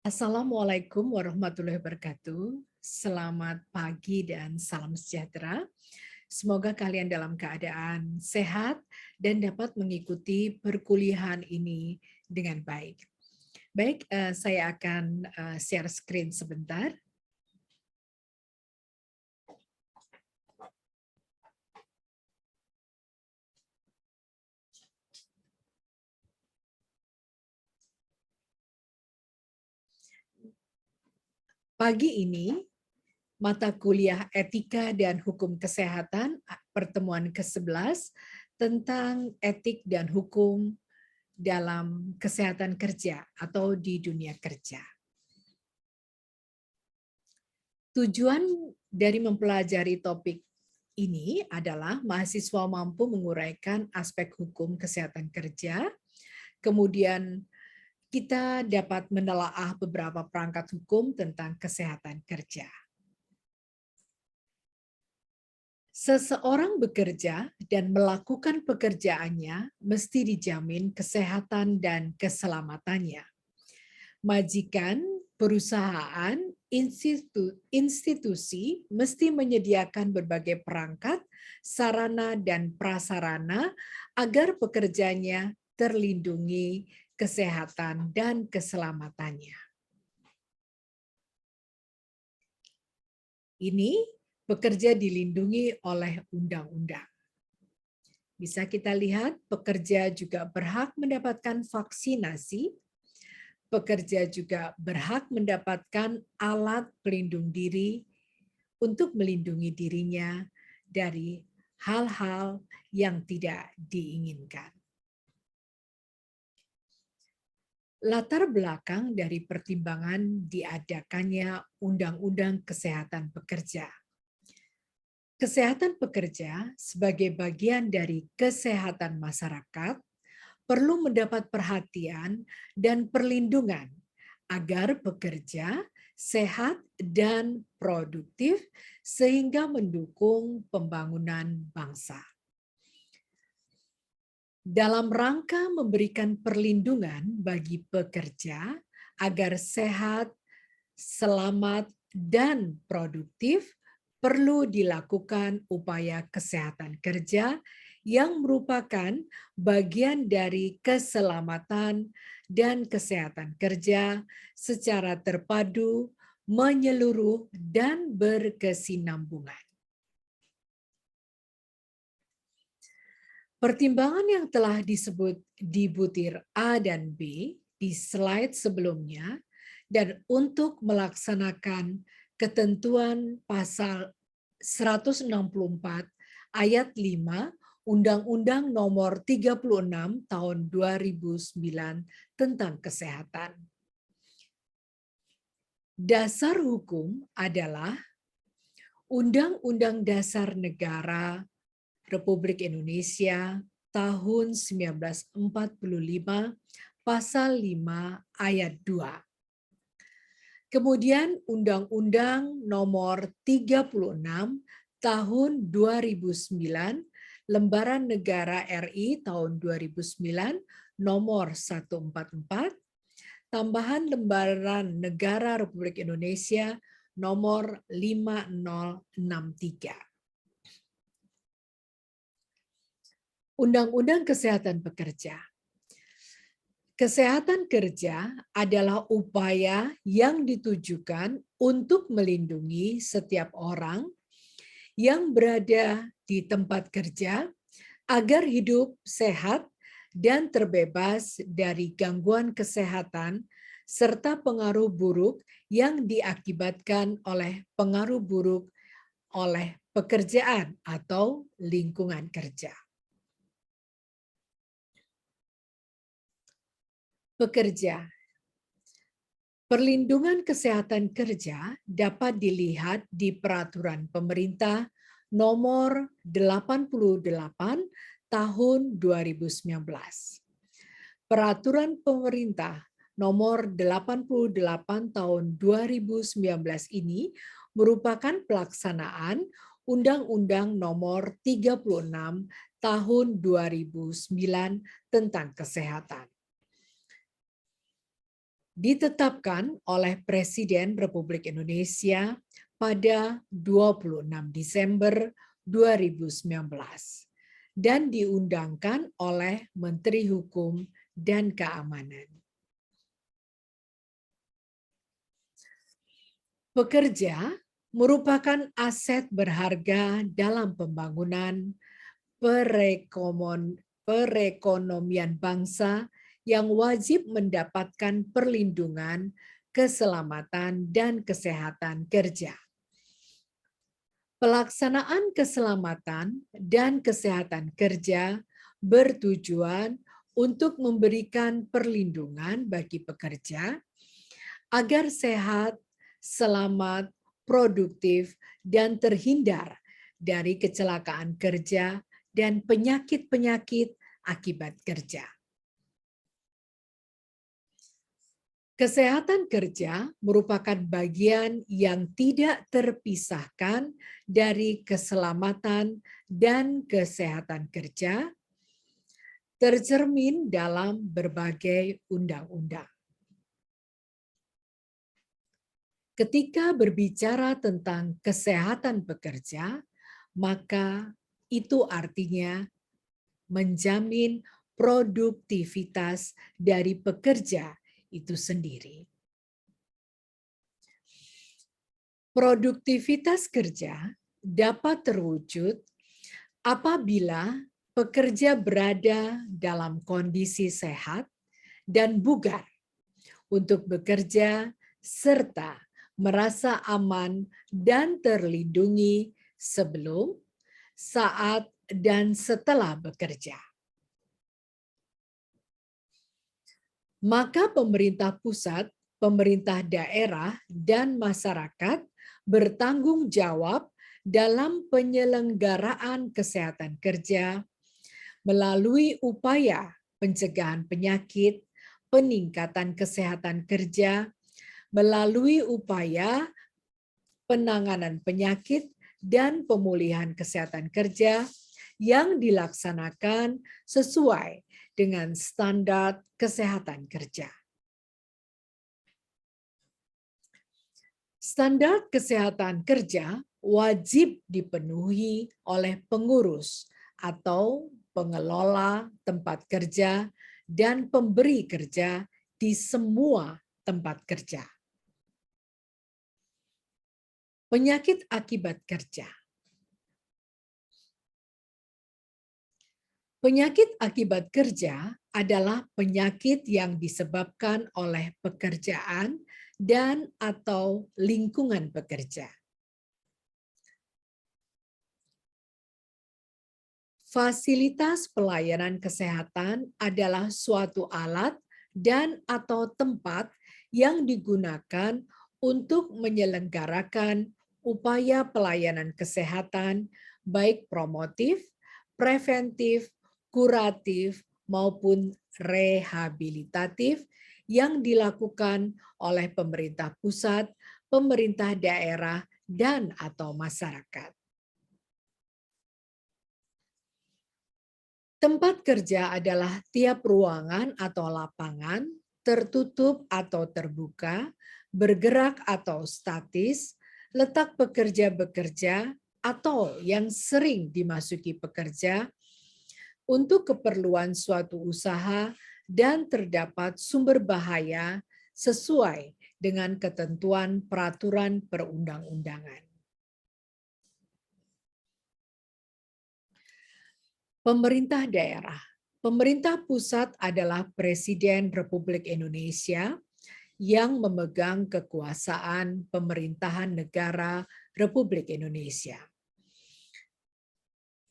Assalamualaikum warahmatullahi wabarakatuh. Selamat pagi dan salam sejahtera. Semoga kalian dalam keadaan sehat dan dapat mengikuti perkuliahan ini dengan baik. Baik, saya akan share screen sebentar. Pagi ini, mata kuliah Etika dan Hukum Kesehatan, pertemuan ke-11 tentang etik dan hukum dalam kesehatan kerja atau di dunia kerja. Tujuan dari mempelajari topik ini adalah mahasiswa mampu menguraikan aspek hukum kesehatan kerja, kemudian kita dapat menelaah beberapa perangkat hukum tentang kesehatan kerja. Seseorang bekerja dan melakukan pekerjaannya mesti dijamin kesehatan dan keselamatannya. Majikan, perusahaan, institusi mesti menyediakan berbagai perangkat, sarana, dan prasarana agar pekerjanya terlindungi kesehatan dan keselamatannya. Ini pekerja dilindungi oleh undang-undang. Bisa kita lihat, pekerja juga berhak mendapatkan vaksinasi, pekerja juga berhak mendapatkan alat pelindung diri untuk melindungi dirinya dari hal-hal yang tidak diinginkan. Latar belakang dari pertimbangan diadakannya Undang-Undang Kesehatan Pekerja. Kesehatan pekerja sebagai bagian dari kesehatan masyarakat perlu mendapat perhatian dan perlindungan agar pekerja sehat dan produktif sehingga mendukung pembangunan bangsa. Dalam rangka memberikan perlindungan bagi pekerja agar sehat, selamat, dan produktif, perlu dilakukan upaya kesehatan kerja yang merupakan bagian dari keselamatan dan kesehatan kerja secara terpadu, menyeluruh, dan berkesinambungan. Pertimbangan yang telah disebut di butir A dan B di slide sebelumnya dan untuk melaksanakan ketentuan pasal 164 ayat 5 Undang-Undang Nomor 36 Tahun 2009 tentang Kesehatan. Dasar hukum adalah Undang-Undang Dasar Negara Republik Indonesia tahun 1945 pasal 5 ayat 2. Kemudian Undang-Undang Nomor 36 tahun 2009 Lembaran Negara RI tahun 2009 Nomor 144 tambahan Lembaran Negara Republik Indonesia Nomor 5063. Undang-Undang Kesehatan Pekerja. Kesehatan kerja adalah upaya yang ditujukan untuk melindungi setiap orang yang berada di tempat kerja agar hidup sehat dan terbebas dari gangguan kesehatan serta pengaruh buruk yang diakibatkan oleh pengaruh buruk oleh pekerjaan atau lingkungan kerja. Pekerja. Perlindungan kesehatan kerja dapat dilihat di Peraturan Pemerintah Nomor 88 Tahun 2019. Peraturan Pemerintah Nomor 88 Tahun 2019 ini merupakan pelaksanaan Undang-Undang Nomor 36 Tahun 2009 tentang Kesehatan. ditetapkan oleh Presiden Republik Indonesia pada 26 Desember 2019 dan diundangkan oleh Menteri Hukum dan Keamanan. Pekerja merupakan aset berharga dalam pembangunan perekonomian bangsa yang wajib mendapatkan perlindungan, keselamatan, dan kesehatan kerja. Pelaksanaan keselamatan dan kesehatan kerja bertujuan untuk memberikan perlindungan bagi pekerja agar sehat, selamat, produktif, dan terhindar dari kecelakaan kerja dan penyakit-penyakit akibat kerja. Kesehatan kerja merupakan bagian yang tidak terpisahkan dari keselamatan dan kesehatan kerja, tercermin dalam berbagai undang-undang. Ketika berbicara tentang kesehatan pekerja, maka itu artinya menjamin produktivitas dari pekerja itu sendiri. Produktivitas kerja dapat terwujud apabila pekerja berada dalam kondisi sehat dan bugar untuk bekerja serta merasa aman dan terlindungi sebelum, saat, dan setelah bekerja. Maka pemerintah pusat, pemerintah daerah, dan masyarakat bertanggung jawab dalam penyelenggaraan kesehatan kerja melalui upaya pencegahan penyakit, peningkatan kesehatan kerja, melalui upaya penanganan penyakit dan pemulihan kesehatan kerja yang dilaksanakan sesuai dengan standar kesehatan kerja. Standar kesehatan kerja wajib dipenuhi oleh pengurus atau pengelola tempat kerja dan pemberi kerja di semua tempat kerja. Penyakit akibat kerja. Penyakit akibat kerja adalah penyakit yang disebabkan oleh pekerjaan dan atau lingkungan pekerja. Fasilitas pelayanan kesehatan adalah suatu alat dan atau tempat yang digunakan untuk menyelenggarakan upaya pelayanan kesehatan baik promotif, preventif, kuratif, maupun rehabilitatif yang dilakukan oleh pemerintah pusat, pemerintah daerah, dan atau masyarakat. Tempat kerja adalah tiap ruangan atau lapangan, tertutup atau terbuka, bergerak atau statis, letak pekerja bekerja, atau yang sering dimasuki pekerja, untuk keperluan suatu usaha dan terdapat sumber bahaya sesuai dengan ketentuan peraturan perundang-undangan. Pemerintah daerah. Pemerintah pusat adalah Presiden Republik Indonesia yang memegang kekuasaan pemerintahan negara Republik Indonesia.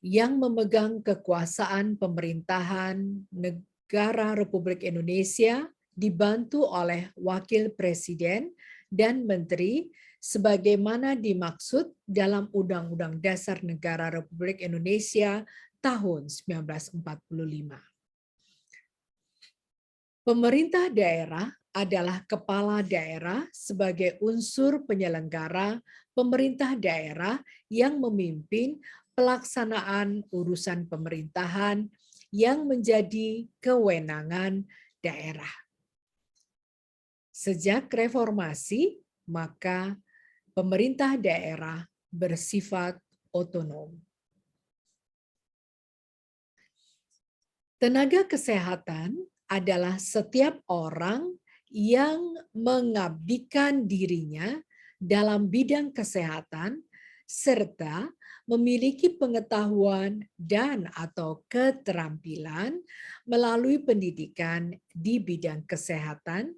Yang memegang kekuasaan pemerintahan negara Republik Indonesia dibantu oleh Wakil Presiden dan Menteri sebagaimana dimaksud dalam Undang-Undang Dasar Negara Republik Indonesia tahun 1945. Pemerintah daerah adalah kepala daerah sebagai unsur penyelenggara pemerintah daerah yang memimpin pelaksanaan urusan pemerintahan yang menjadi kewenangan daerah. Sejak reformasi, maka pemerintah daerah bersifat otonom. Tenaga kesehatan adalah setiap orang yang mengabdikan dirinya dalam bidang kesehatan serta memiliki pengetahuan dan/atau keterampilan melalui pendidikan di bidang kesehatan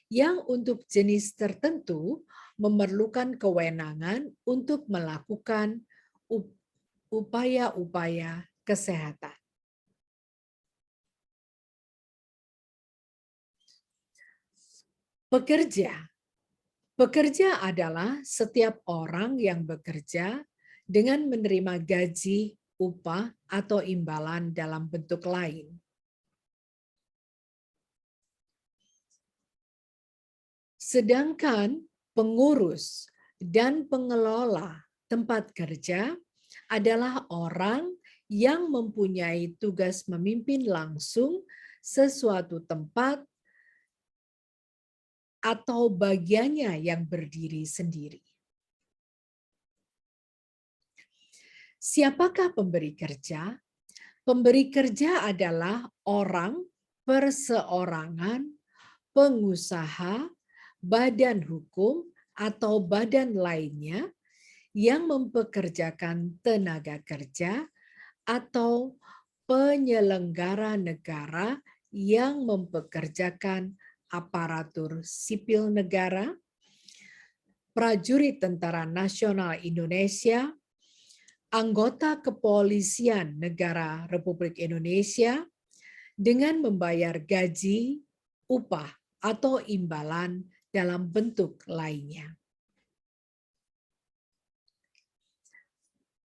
yang untuk jenis tertentu memerlukan kewenangan untuk melakukan upaya-upaya kesehatan. Pekerja. Pekerja adalah setiap orang yang bekerja dengan menerima gaji, upah, atau imbalan dalam bentuk lain. Sedangkan pengurus dan pengelola tempat kerja adalah orang yang mempunyai tugas memimpin langsung sesuatu tempat atau bagiannya yang berdiri sendiri. Siapakah pemberi kerja? Pemberi kerja adalah orang, perseorangan, pengusaha, badan hukum, atau badan lainnya yang mempekerjakan tenaga kerja atau penyelenggara negara yang mempekerjakan aparatur sipil negara, prajurit Tentara Nasional Indonesia, anggota kepolisian negara Republik Indonesia dengan membayar gaji, upah, atau imbalan dalam bentuk lainnya.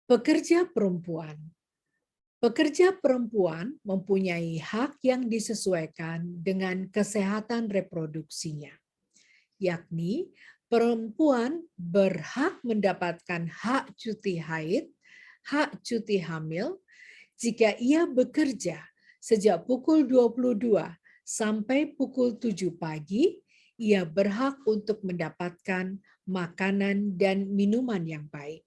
Pekerja perempuan. Pekerja perempuan mempunyai hak yang disesuaikan dengan kesehatan reproduksinya, yakni perempuan berhak mendapatkan hak cuti haid, hak cuti hamil, jika ia bekerja sejak pukul 22 sampai pukul 7 pagi, ia berhak untuk mendapatkan makanan dan minuman yang baik.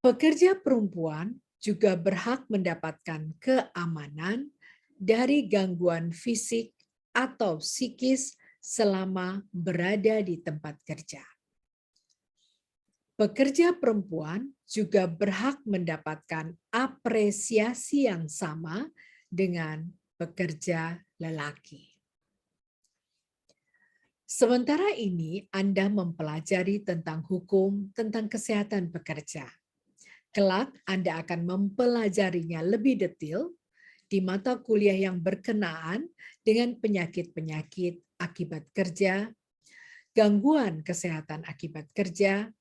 Pekerja perempuan juga berhak mendapatkan keamanan dari gangguan fisik atau psikis selama berada di tempat kerja. Pekerja perempuan juga berhak mendapatkan apresiasi yang sama dengan pekerja lelaki. Sementara ini Anda mempelajari tentang hukum tentang kesehatan pekerja. Kelak Anda akan mempelajarinya lebih detail di mata kuliah yang berkenaan dengan penyakit-penyakit akibat kerja, gangguan kesehatan akibat kerja,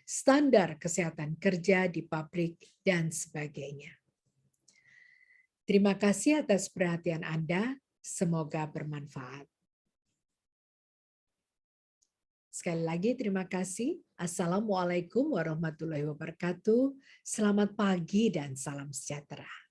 standar kesehatan kerja di pabrik, dan sebagainya. Terima kasih atas perhatian Anda. Semoga bermanfaat. Sekali lagi terima kasih. Assalamualaikum warahmatullahi wabarakatuh. Selamat pagi dan salam sejahtera.